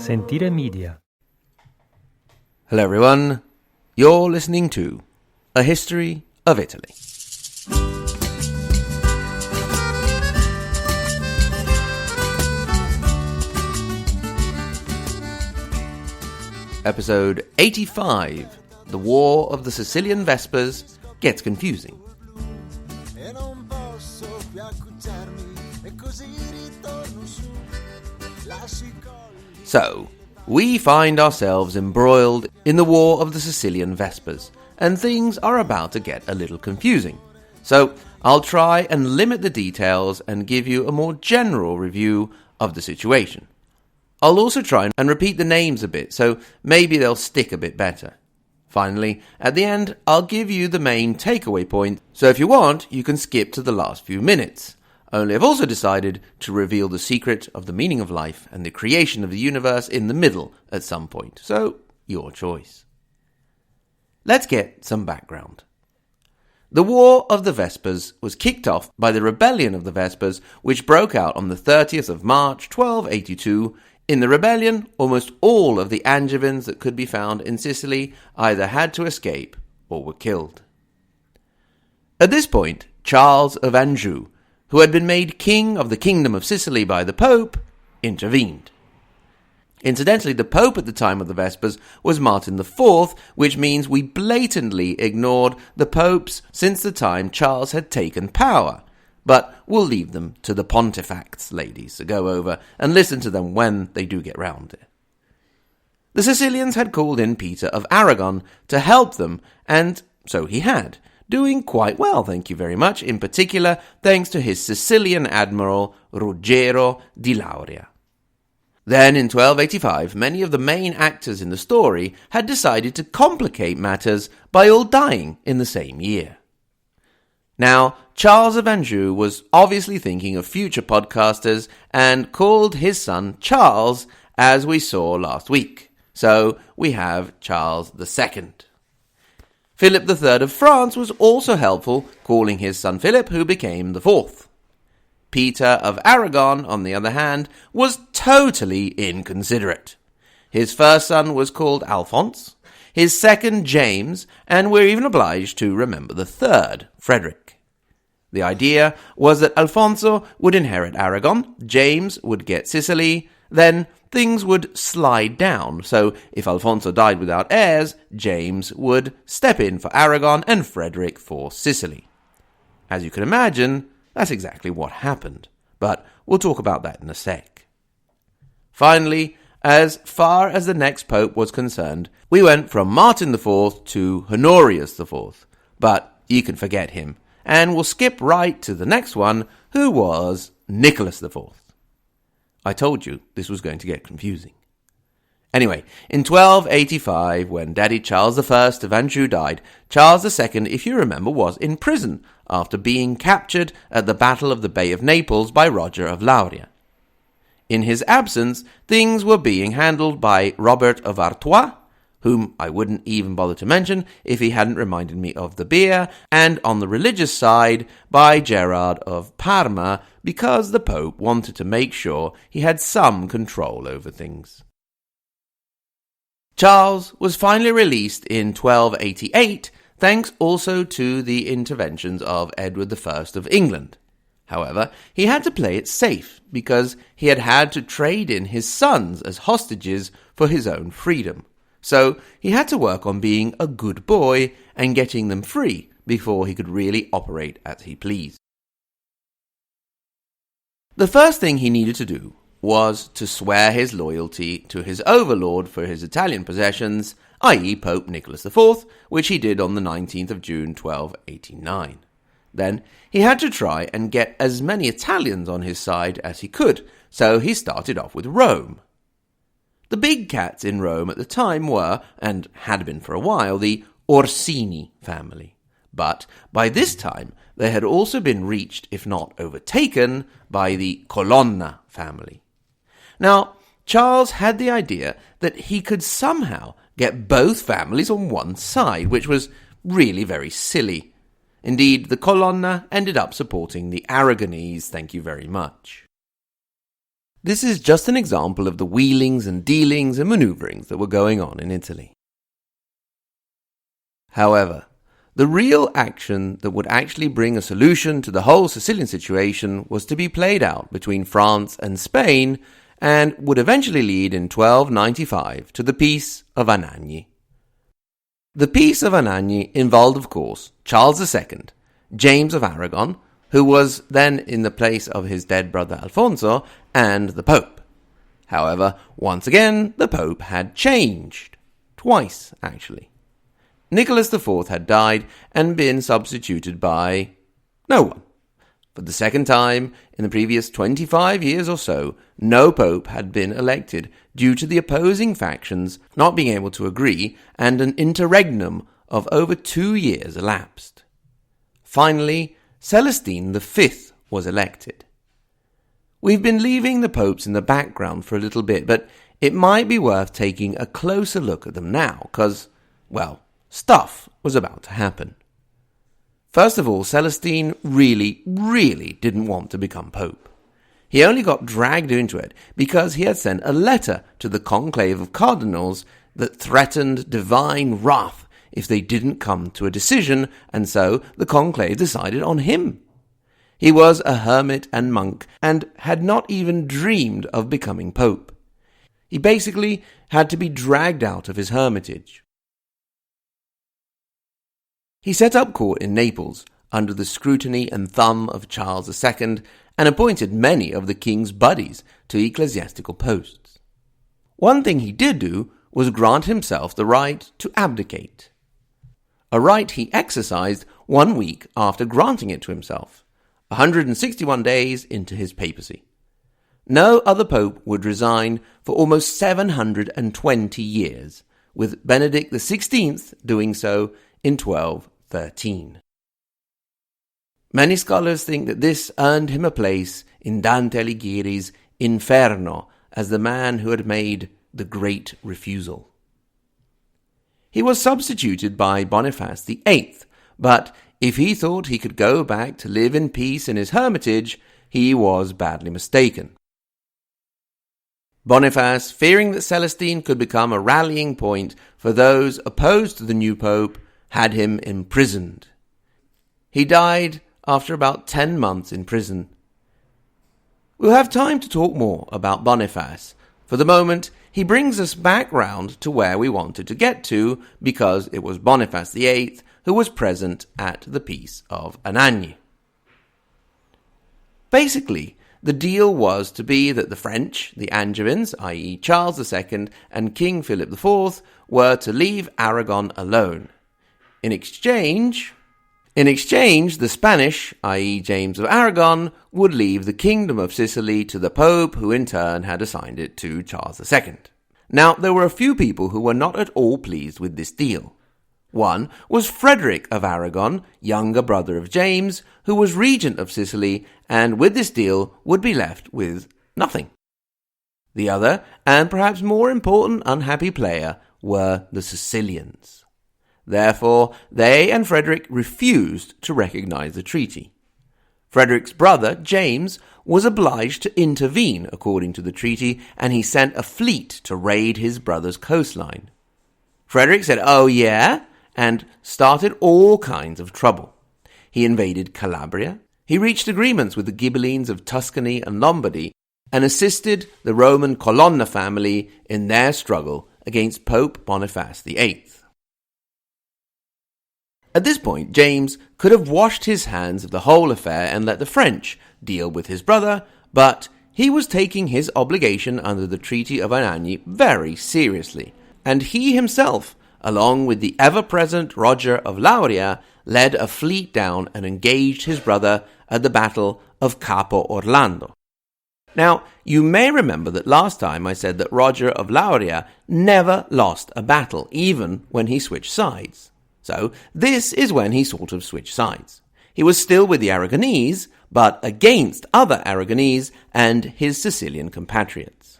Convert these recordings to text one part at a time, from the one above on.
Sentire Media. Hello everyone, you're listening to A History of Italy. Episode 85, The War of the Sicilian Vespers Gets Confusing. So, we find ourselves embroiled in the War of the Sicilian Vespers, and things are about to get a little confusing. So, I'll try and limit the details and give you a more general review of the situation. I'll also try and repeat the names a bit, so maybe they'll stick a bit better. Finally, at the end, I'll give you the main takeaway point, so if you want, you can skip to the last few minutes. Only I've also decided to reveal the secret of the meaning of life and the creation of the universe in the middle at some point, so your choice. Let's get some background. The War of the Vespers was kicked off by the rebellion of the Vespers, which broke out on the 30th of March 1282. In the rebellion, almost all of the Angevins that could be found in Sicily either had to escape or were killed. At this point, Charles of Anjou, who had been made king of the Kingdom of Sicily by the Pope, intervened. Incidentally, the Pope at the time of the Vespers was Martin IV, which means we blatantly ignored the popes since the time Charles had taken power. But we'll leave them to the pontifacts, ladies, to go over and listen to them when they do get round it. The Sicilians had called in Peter of Aragon to help them, and so he had, doing quite well, thank you very much, in particular thanks to his Sicilian admiral Ruggero di Lauria. Then in 1285, many of the main actors in the story had decided to complicate matters by all dying in the same year. Now, Charles of Anjou was obviously thinking of future podcasters and called his son Charles, as we saw last week. So we have Charles II. Philip III of France was also helpful, calling his son Philip, who became the fourth. Peter of Aragon, on the other hand, was totally inconsiderate. His first son was called Alphonse, his second James, and we're even obliged to remember the third, Frederick. The idea was that Alfonso would inherit Aragon, James would get Sicily, then things would slide down, so if Alfonso died without heirs, James would step in for Aragon and Frederick for Sicily. As you can imagine, that's exactly what happened, but we'll talk about that in a sec. Finally, as far as the next pope was concerned, we went from Martin IV to Honorius IV, but you can forget him, and we'll skip right to the next one, who was Nicholas IV. I told you this was going to get confusing. Anyway, in 1285, when Daddy Charles I of Anjou died, Charles II, if you remember, was in prison after being captured at the Battle of the Bay of Naples by Roger of Lauria. In his absence, things were being handled by Robert of Artois, whom I wouldn't even bother to mention if he hadn't reminded me of the beer, and on the religious side by Gerard of Parma, because the Pope wanted to make sure he had some control over things. Charles was finally released in 1288, thanks also to the interventions of Edward I of England. However, he had to play it safe, because he had had to trade in his sons as hostages for his own freedom. So he had to work on being a good boy and getting them free before he could really operate as he pleased. The first thing he needed to do was to swear his loyalty to his overlord for his Italian possessions, i.e. Pope Nicholas IV, which he did on the 19th of June 1289. Then he had to try and get as many Italians on his side as he could, so he started off with Rome. The big cats in Rome at the time were, and had been for a while, the Orsini family. But by this time, they had also been reached, if not overtaken, by the Colonna family. Now, Charles had the idea that he could somehow get both families on one side, which was really very silly. Indeed, the Colonna ended up supporting the Aragonese, thank you very much. This is just an example of the wheelings and dealings and manoeuvrings that were going on in Italy. However, the real action that would actually bring a solution to the whole Sicilian situation was to be played out between France and Spain and would eventually lead in 1295 to the Peace of Anagni. The Peace of Anagni involved, of course, Charles II, James of Aragon, who was then in the place of his dead brother Alfonso, and the Pope. However, once again, the Pope had changed. Twice, actually. Nicholas IV had died and been substituted by no one. For the second time in the previous 25 years or so, no pope had been elected due to the opposing factions not being able to agree, and an interregnum of over 2 years elapsed. Finally, Celestine V was elected. We've been leaving the popes in the background for a little bit, but it might be worth taking a closer look at them now, because, well, stuff was about to happen. First of all, Celestine really didn't want to become pope. He only got dragged into it because he had sent a letter to the conclave of cardinals that threatened divine wrath if they didn't come to a decision, and so the conclave decided on him. He was a hermit and monk and had not even dreamed of becoming pope. He basically had to be dragged out of his hermitage. He set up court in Naples under the scrutiny and thumb of Charles II and appointed many of the king's buddies to ecclesiastical posts. One thing he did do was grant himself the right to abdicate, a right he exercised 1 week after granting it to himself, 161 days into his papacy. No other pope would resign for almost 720 years, with Benedict XVI doing so in 1213. Many scholars think that this earned him a place in Dante Alighieri's Inferno as the man who had made the great refusal. He was substituted by Boniface VIII, but if he thought he could go back to live in peace in his hermitage, he was badly mistaken. Boniface, fearing that Celestine could become a rallying point for those opposed to the new pope, had him imprisoned. He died after about 10 months in prison. We'll have time to talk more about Boniface. For the moment, he brings us back round to where we wanted to get to, because it was Boniface VIII who was present at the Peace of Anagni. Basically, the deal was to be that the French, the Angevins, i.e. Charles II and King Philip IV, were to leave Aragon alone. In exchange, the Spanish, i.e. James of Aragon, would leave the Kingdom of Sicily to the Pope, who in turn had assigned it to Charles II. Now, there were a few people who were not at all pleased with this deal. One was Frederick of Aragon, younger brother of James, who was regent of Sicily, and with this deal would be left with nothing. The other, and perhaps more important unhappy player, were the Sicilians. Therefore, they and Frederick refused to recognize the treaty. Frederick's brother, James, was obliged to intervene according to the treaty, and he sent a fleet to raid his brother's coastline. Frederick said, "Oh yeah?" and started all kinds of trouble. He invaded Calabria, he reached agreements with the Ghibellines of Tuscany and Lombardy, and assisted the Roman Colonna family in their struggle against Pope Boniface VIII. At this point, James could have washed his hands of the whole affair and let the French deal with his brother, but he was taking his obligation under the Treaty of Anagni very seriously, and he himself, along with the ever-present Roger of Lauria, led a fleet down and engaged his brother at the Battle of Capo Orlando. Now, you may remember that last time I said that Roger of Lauria never lost a battle, even when he switched sides. So, this is when he sort of switched sides. He was still with the Aragonese, but against other Aragonese and his Sicilian compatriots.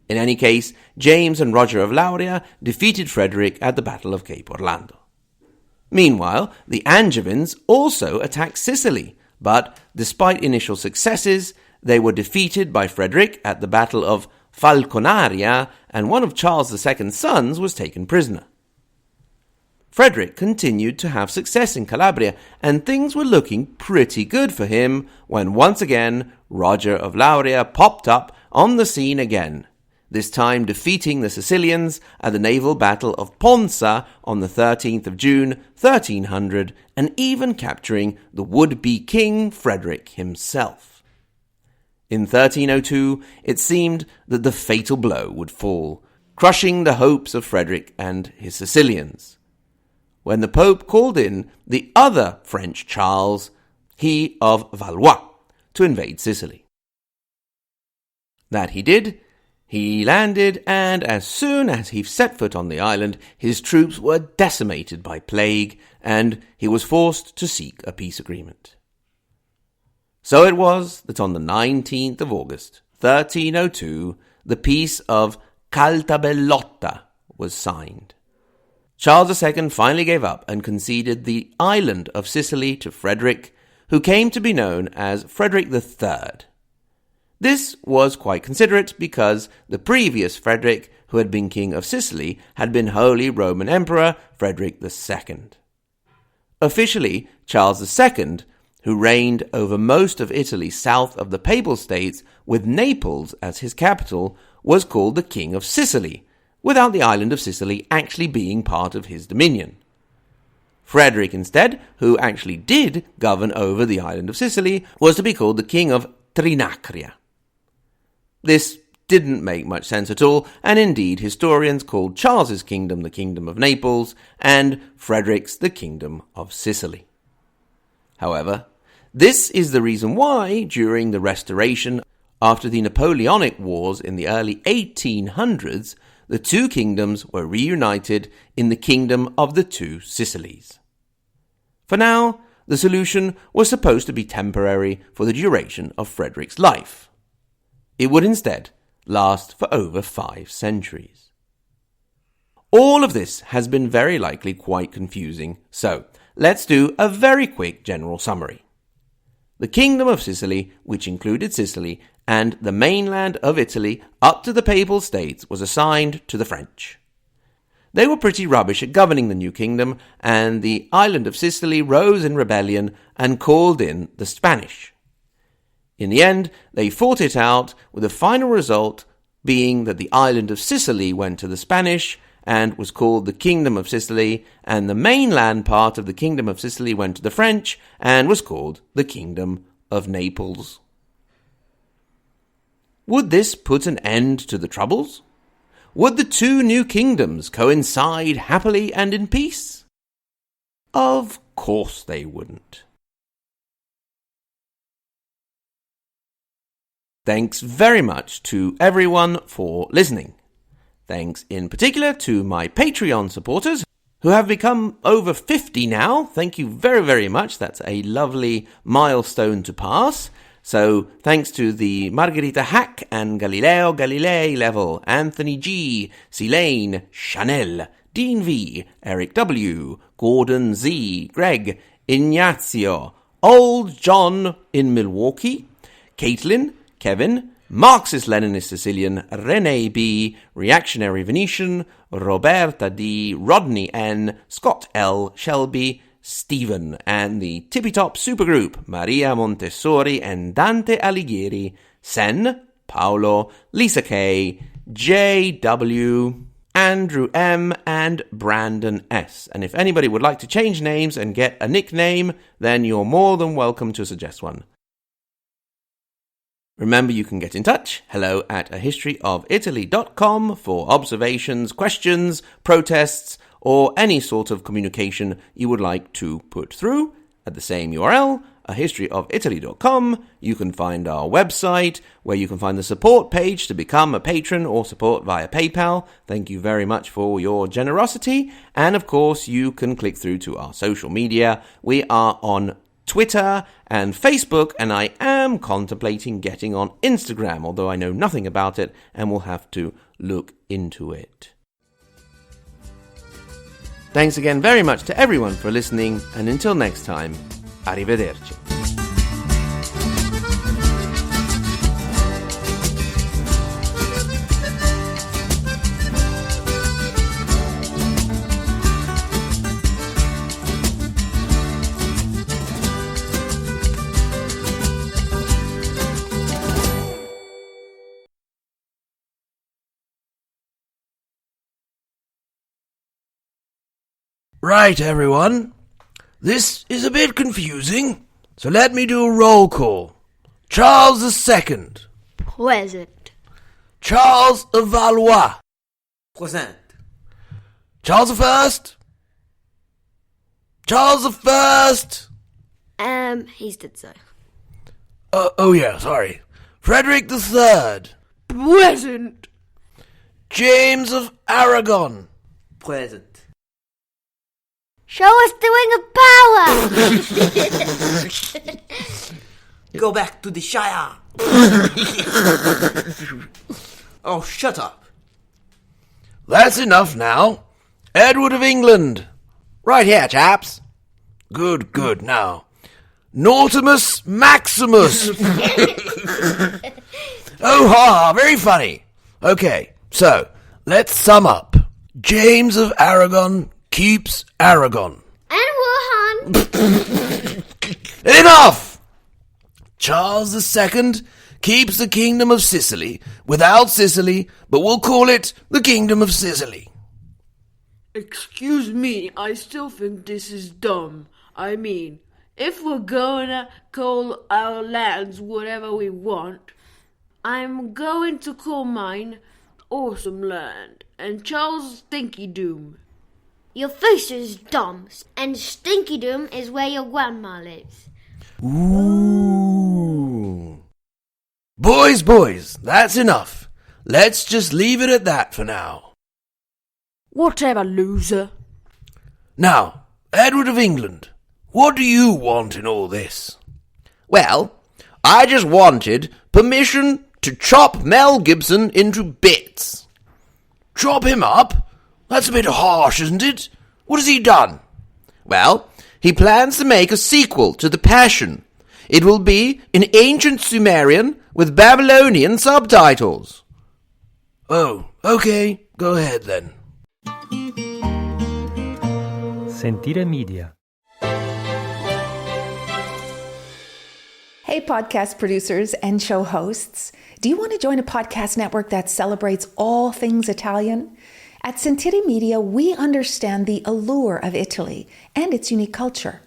In any case, James and Roger of Lauria defeated Frederick at the Battle of Cape Orlando. Meanwhile, the Angevins also attacked Sicily, but despite initial successes, They were defeated by Frederick at the Battle of Falconaria, and one of Charles II's sons was taken prisoner. Frederick continued to have success in Calabria, and things were looking pretty good for him when once again Roger of Lauria popped up on the scene again, this time defeating the Sicilians at the naval battle of Ponza on the 13th of June 1300, and even capturing the would-be king Frederick himself. In 1302, it seemed that the fatal blow would fall, crushing the hopes of Frederick and his Sicilians, when the Pope called in the other French Charles, he of Valois, to invade Sicily. That he did. He landed, and as soon as he set foot on the island, his troops were decimated by plague, and he was forced to seek a peace agreement. So it was that on the 19th of August, 1302, the Peace of Calbelotta was signed. Charles II finally gave up and conceded the island of Sicily to Frederick, who came to be known as Frederick III. This was quite considerate because the previous Frederick, who had been King of Sicily, had been Holy Roman Emperor Frederick II. Officially, Charles II, who reigned over most of Italy south of the Papal States with Naples as his capital, was called the King of Sicily, without the island of Sicily actually being part of his dominion. Frederick instead, who actually did govern over the island of Sicily, was to be called the King of Trinacria. This didn't make much sense at all, and indeed historians called Charles's kingdom the Kingdom of Naples, and Frederick's the Kingdom of Sicily. However, this is the reason why, during the Restoration, after the Napoleonic Wars in the early 1800s, the two kingdoms were reunited in the Kingdom of the Two Sicilies. For now, the solution was supposed to be temporary for the duration of Frederick's life. It would instead last for over 5 centuries. All of this has been very likely quite confusing, so let's do a very quick general summary. The Kingdom of Sicily, which included Sicily and the mainland of Italy up to the Papal States, was assigned to the French. They were pretty rubbish at governing the new kingdom, and the island of Sicily rose in rebellion and called in the Spanish. In the end, they fought it out, with the final result being that the island of Sicily went to the Spanish and was called the Kingdom of Sicily, and the mainland part of the Kingdom of Sicily went to the French and was called the Kingdom of Naples. Would this put an end to the Troubles? Would the two new kingdoms coincide happily and in peace? Of course they wouldn't. Thanks very much to everyone for listening. Thanks in particular to my Patreon supporters, who have become over 50 now. Thank you very, very much. That's a lovely milestone to pass. So thanks to the Margherita Hack and Galileo Galilei level, Anthony G, Silane, Chanel, Dean V, Eric W, Gordon Z, Greg, Ignazio, Old John in Milwaukee, Caitlin, Kevin, Marxist-Leninist Sicilian, Rene B, Reactionary Venetian, Roberta D, Rodney N, Scott L, Shelby, Stephen, and the Tippy-Top Supergroup, Maria Montessori and Dante Alighieri, Sen, Paolo, Lisa K, J.W., Andrew M, and Brandon S. And if anybody would like to change names and get a nickname, then you're more than welcome to suggest one. Remember, you can get in touch, hello@ahistoryofitaly.com, for observations, questions, protests, or any sort of communication you would like to put through. At the same URL, ahistoryofitaly.com, you can find our website, where you can find the support page to become a patron or support via PayPal. Thank you very much for your generosity. And of course, you can click through to our social media. We are on Twitter and Facebook, and I am contemplating getting on Instagram, although I know nothing about it and will have to look into it. Thanks again very much to everyone for listening, and until next time, arrivederci. Right, everyone. This is a bit confusing, so let me do a roll call. Charles II. Present. Charles of Valois. Present. Charles I. Charles I. He's did so. Oh yeah, sorry. Frederick III. Present. James of Aragon. Present. Show us the ring of power! Go back to the Shire. Oh, shut up. That's enough now. Edward of England. Right here, chaps. Good, now. Nautimus Maximus. Oh, ha, very funny. Okay, so, let's sum up. James of Aragon keeps Aragon. And Wuhan! Enough! Charles II keeps the Kingdom of Sicily without Sicily, but we'll call it the Kingdom of Sicily. Excuse me, I still think this is dumb. I mean, if we're gonna call our lands whatever we want, I'm going to call mine Awesome Land and Charles Stinky Doom. Your face is dumb, and Stinky Doom is where your grandma lives. Ooh. Boys, that's enough. Let's just leave it at that for now. Whatever, loser. Now, Edward of England, what do you want in all this? Well, I just wanted permission to chop Mel Gibson into bits. Chop him up? That's a bit harsh, isn't it? What has he done? Well, he plans to make a sequel to The Passion. It will be in ancient Sumerian with Babylonian subtitles. Oh, okay, go ahead then. Sentire Media. Hey, podcast producers and show hosts. Do you want to join a podcast network that celebrates all things Italian? At Sentire Media, we understand the allure of Italy and its unique culture.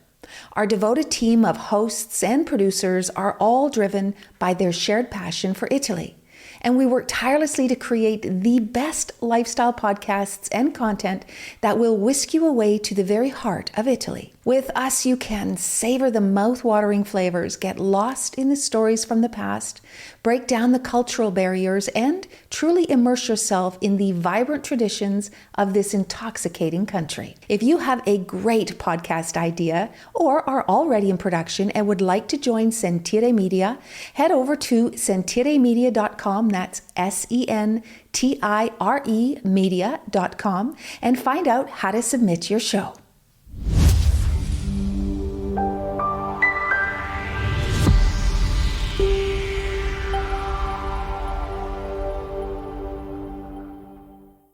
Our devoted team of hosts and producers are all driven by their shared passion for Italy. And we work tirelessly to create the best lifestyle podcasts and content that will whisk you away to the very heart of Italy. With us, you can savor the mouth-watering flavors, get lost in the stories from the past, break down the cultural barriers, and truly immerse yourself in the vibrant traditions of this intoxicating country. If you have a great podcast idea or are already in production and would like to join Sentire Media, head over to sentiremedia.com, that's SENTIRE media.com, and find out how to submit your show.